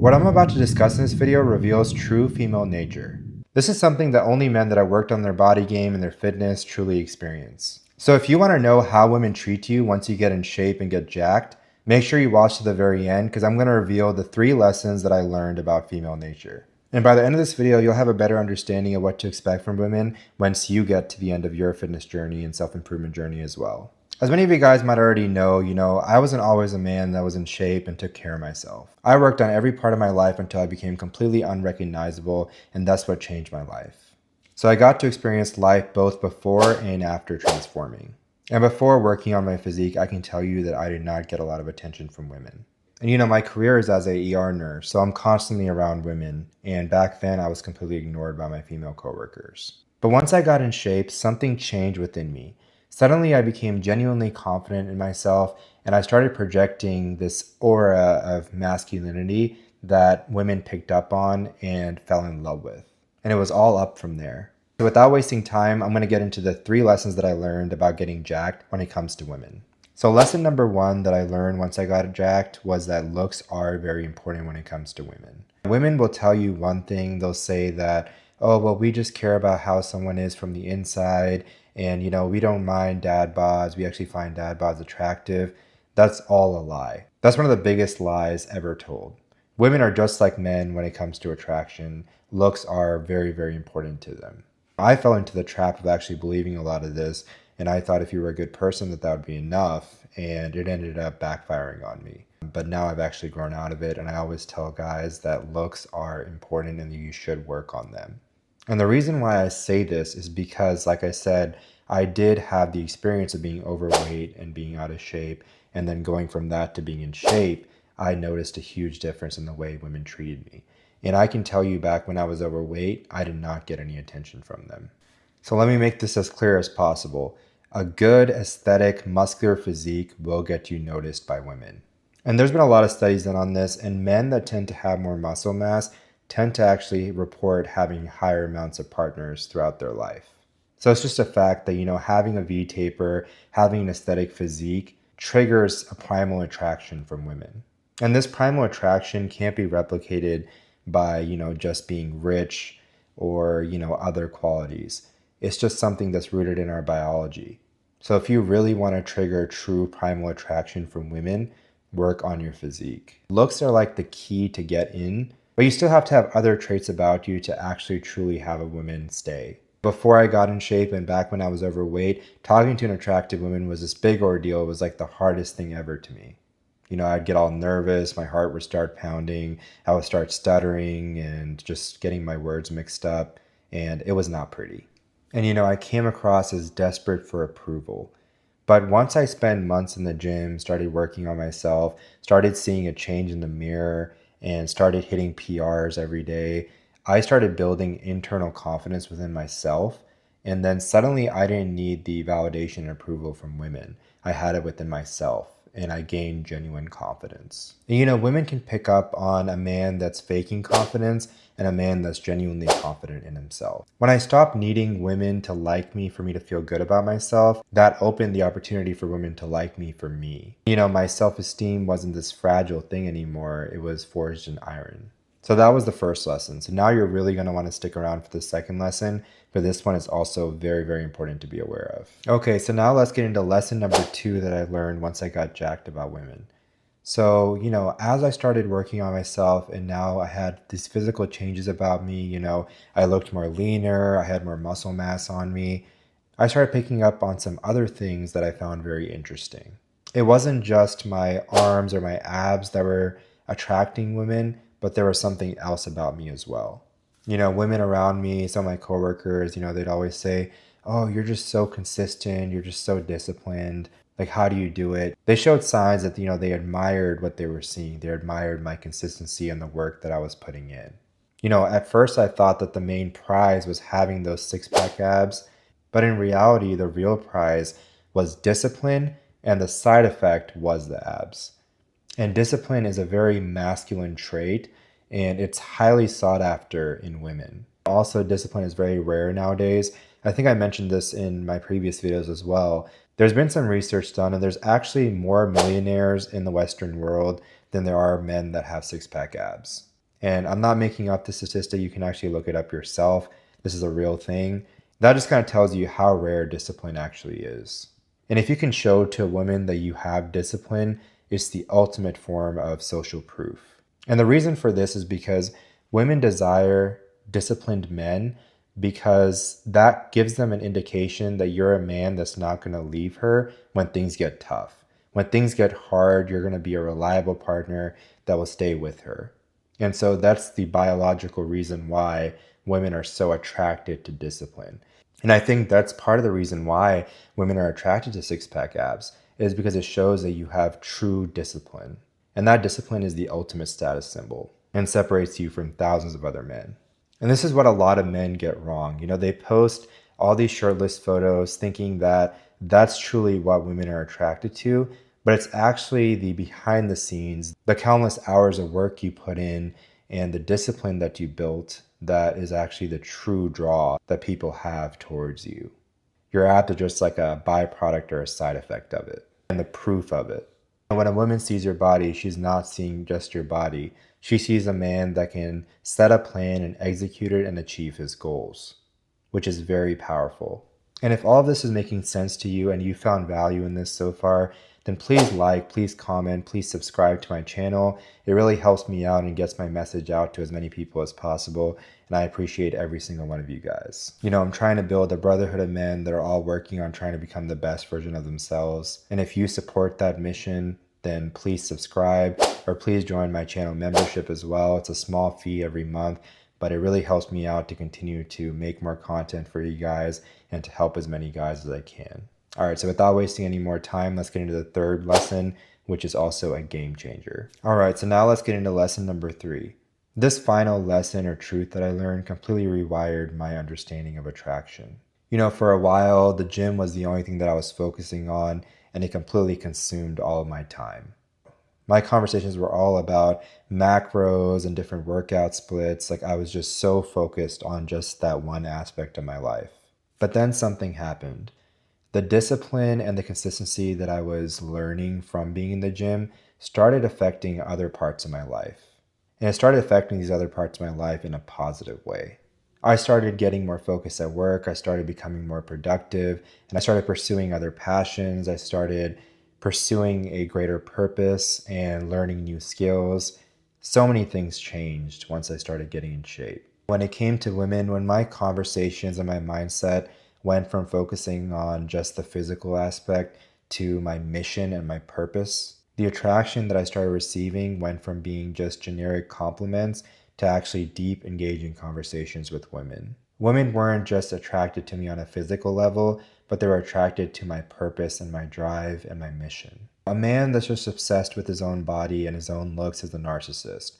What I'm about to discuss in this video reveals true female nature. This is something that only men that have worked on their body game and their fitness truly experience. So if you want to know how women treat you once you get in shape and get jacked, make sure you watch to the very end because I'm going to reveal the 3 lessons that I learned about female nature. And by the end of this video, you'll have a better understanding of what to expect from women once you get to the end of your fitness journey and self-improvement journey as well. As many of you guys might already know, I wasn't always a man that was in shape and took care of myself. I worked on every part of my life until I became completely unrecognizable, and that's what changed my life. So I got to experience life both before and after transforming. And before working on my physique, I can tell you that I did not get a lot of attention from women. And my career is as a ER nurse, so I'm constantly around women, and back then I was completely ignored by my female coworkers. But once I got in shape, something changed within me. Suddenly, I became genuinely confident in myself, and I started projecting this aura of masculinity that women picked up on and fell in love with. And it was all up from there. So without wasting time, I'm going to get into the 3 lessons that I learned about getting jacked when it comes to women. So lesson number 1 that I learned once I got jacked was that looks are very important when it comes to women. Women will tell you one thing. They'll say that, oh, well, we just care about how someone is from the inside. And, we don't mind dad bods. We actually find dad bods attractive. That's all a lie. That's one of the biggest lies ever told. Women are just like men when it comes to attraction. Looks are very, very important to them. I fell into the trap of actually believing a lot of this. And I thought if you were a good person that would be enough. And it ended up backfiring on me. But now I've actually grown out of it. And I always tell guys that looks are important and you should work on them. And the reason why I say this is because, like I said, I did have the experience of being overweight and being out of shape. And then going from that to being in shape, I noticed a huge difference in the way women treated me. And I can tell you back when I was overweight, I did not get any attention from them. So let me make this as clear as possible. A good, aesthetic, muscular physique will get you noticed by women. And there's been a lot of studies done on this, and men that tend to have more muscle mass tend to actually report having higher amounts of partners throughout their life. So it's just a fact that, having a V-taper, having an aesthetic physique triggers a primal attraction from women. And this primal attraction can't be replicated by, just being rich or, other qualities. It's just something that's rooted in our biology. So if you really want to trigger true primal attraction from women, work on your physique. Looks are like the key to get in, but you still have to have other traits about you to actually truly have a woman stay. Before I got in shape and back when I was overweight, talking to an attractive woman was this big ordeal. It was like the hardest thing ever to me. I'd get all nervous, my heart would start pounding, I would start stuttering and just getting my words mixed up, and it was not pretty. And I came across as desperate for approval. But once I spent months in the gym, started working on myself, started seeing a change in the mirror, and started hitting PRs every day, I started building internal confidence within myself. And then suddenly I didn't need the validation and approval from women. I had it within myself, and I gained genuine confidence. And women can pick up on a man that's faking confidence and a man that's genuinely confident in himself. When I stopped needing women to like me for me to feel good about myself, that opened the opportunity for women to like me for me. My self-esteem wasn't this fragile thing anymore. It was forged in iron. So that was the first lesson. So now you're really going to want to stick around for the second lesson, but this one is also very, very important to be aware of. Okay, so now let's get into lesson number 2 that I learned once I got jacked about women. So, as I started working on myself and now I had these physical changes about me, I looked more leaner, I had more muscle mass on me, I started picking up on some other things that I found very interesting. It wasn't just my arms or my abs that were attracting women, but there was something else about me as well. Women around me, some of my coworkers, they'd always say, oh, you're just so consistent, you're just so disciplined. Like, how do you do it? They showed signs that, they admired what they were seeing. They admired my consistency and the work that I was putting in. At first I thought that the main prize was having those 6-pack abs, but in reality, the real prize was discipline, and the side effect was the abs. And discipline is a very masculine trait, and it's highly sought after in women. Also, discipline is very rare nowadays. I think I mentioned this in my previous videos as well. There's been some research done, and there's actually more millionaires in the Western world than there are men that have 6-pack abs. And I'm not making up the statistic. You can actually look it up yourself. This is a real thing. That just kind of tells you how rare discipline actually is. And if you can show to a woman that you have discipline, it's the ultimate form of social proof. And the reason for this is because women desire disciplined men because that gives them an indication that you're a man that's not going to leave her when things get tough. When things get hard, you're going to be a reliable partner that will stay with her. And so that's the biological reason why women are so attracted to discipline. And I think that's part of the reason why women are attracted to six-pack abs is because it shows that you have true discipline. And that discipline is the ultimate status symbol and separates you from thousands of other men. And this is what a lot of men get wrong. They post all these shirtless photos thinking that that's truly what women are attracted to, but it's actually the behind the scenes, the countless hours of work you put in and the discipline that you built that is actually the true draw that people have towards you. Your abs are just like a byproduct or a side effect of it and the proof of it. And when a woman sees your body, she's not seeing just your body. She sees a man that can set a plan and execute it and achieve his goals, which is very powerful. And if all of this is making sense to you and you found value in this so far, then please like, please comment, please subscribe to my channel. It really helps me out and gets my message out to as many people as possible. And I appreciate every single one of you guys. I'm trying to build a brotherhood of men that are all working on trying to become the best version of themselves. And if you support that mission, then please subscribe or please join my channel membership as well. It's a small fee every month, but it really helps me out to continue to make more content for you guys and to help as many guys as I can. All right, so without wasting any more time, let's get into the third lesson, which is also a game changer. All right, so now let's get into lesson number 3. This final lesson or truth that I learned completely rewired my understanding of attraction. For a while, the gym was the only thing that I was focusing on, and it completely consumed all of my time. My conversations were all about macros and different workout splits. Like I was just so focused on just that one aspect of my life. But then something happened. The discipline and the consistency that I was learning from being in the gym started affecting other parts of my life. And it started affecting these other parts of my life in a positive way. I started getting more focused at work. I started becoming more productive, and I started pursuing other passions. I started pursuing a greater purpose and learning new skills. So many things changed once I started getting in shape. When it came to women, when my conversations and my mindset went from focusing on just the physical aspect to my mission and my purpose, the attraction that I started receiving went from being just generic compliments to actually deep, engaging conversations with women. Women weren't just attracted to me on a physical level, but they were attracted to my purpose and my drive and my mission. A man that's just obsessed with his own body and his own looks is a narcissist.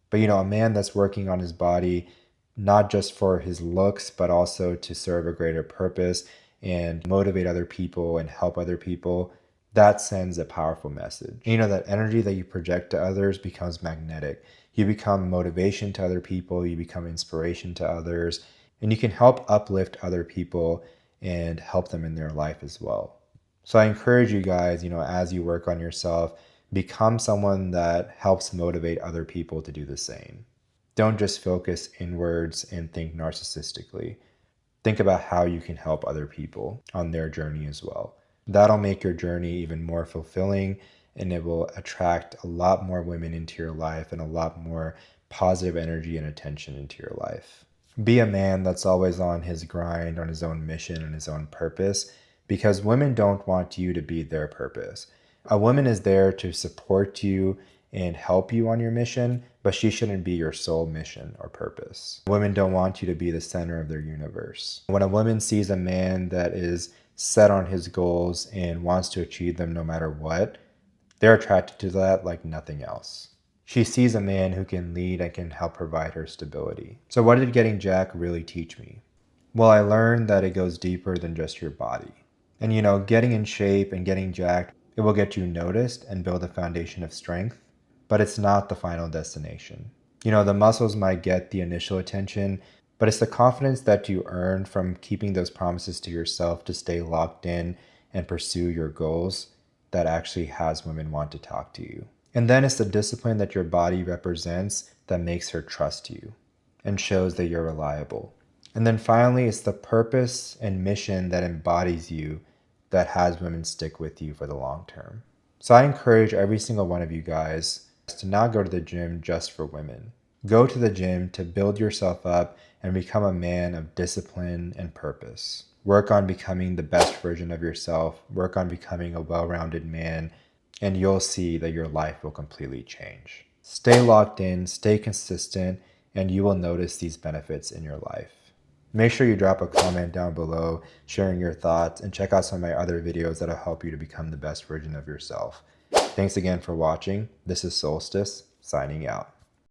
But a man that's working on his body, not just for his looks, but also to serve a greater purpose and motivate other people and help other people, that sends a powerful message. That energy that you project to others becomes magnetic. You become motivation to other people, you become inspiration to others, and you can help uplift other people and help them in their life as well. So I encourage you guys, as you work on yourself, become someone that helps motivate other people to do the same. Don't just focus inwards and think narcissistically. Think about how you can help other people on their journey as well. That'll make your journey even more fulfilling, and it will attract a lot more women into your life and a lot more positive energy and attention into your life. Be a man that's always on his grind, on his own mission and his own purpose, because women don't want you to be their purpose. A woman is there to support you and help you on your mission, but she shouldn't be your sole mission or purpose. Women don't want you to be the center of their universe. When a woman sees a man that is set on his goals and wants to achieve them no matter what, they're attracted to that like nothing else. She sees a man who can lead and can help provide her stability. So what did getting jacked really teach me? Well, I learned that it goes deeper than just your body. And getting in shape and getting jacked, it will get you noticed and build a foundation of strength, but it's not the final destination. The muscles might get the initial attention, but it's the confidence that you earn from keeping those promises to yourself to stay locked in and pursue your goals that actually has women want to talk to you. And then it's the discipline that your body represents that makes her trust you and shows that you're reliable. And then finally, it's the purpose and mission that embodies you that has women stick with you for the long term. So I encourage every single one of you guys to not go to the gym just for women. Go to the gym to build yourself up and become a man of discipline and purpose. Work on becoming the best version of yourself. Work on becoming a well-rounded man, and you'll see that your life will completely change. Stay locked in, stay consistent, and you will notice these benefits in your life. Make sure you drop a comment down below sharing your thoughts, and check out some of my other videos that'll help you to become the best version of yourself. Thanks again for watching. This is Solstice, signing out.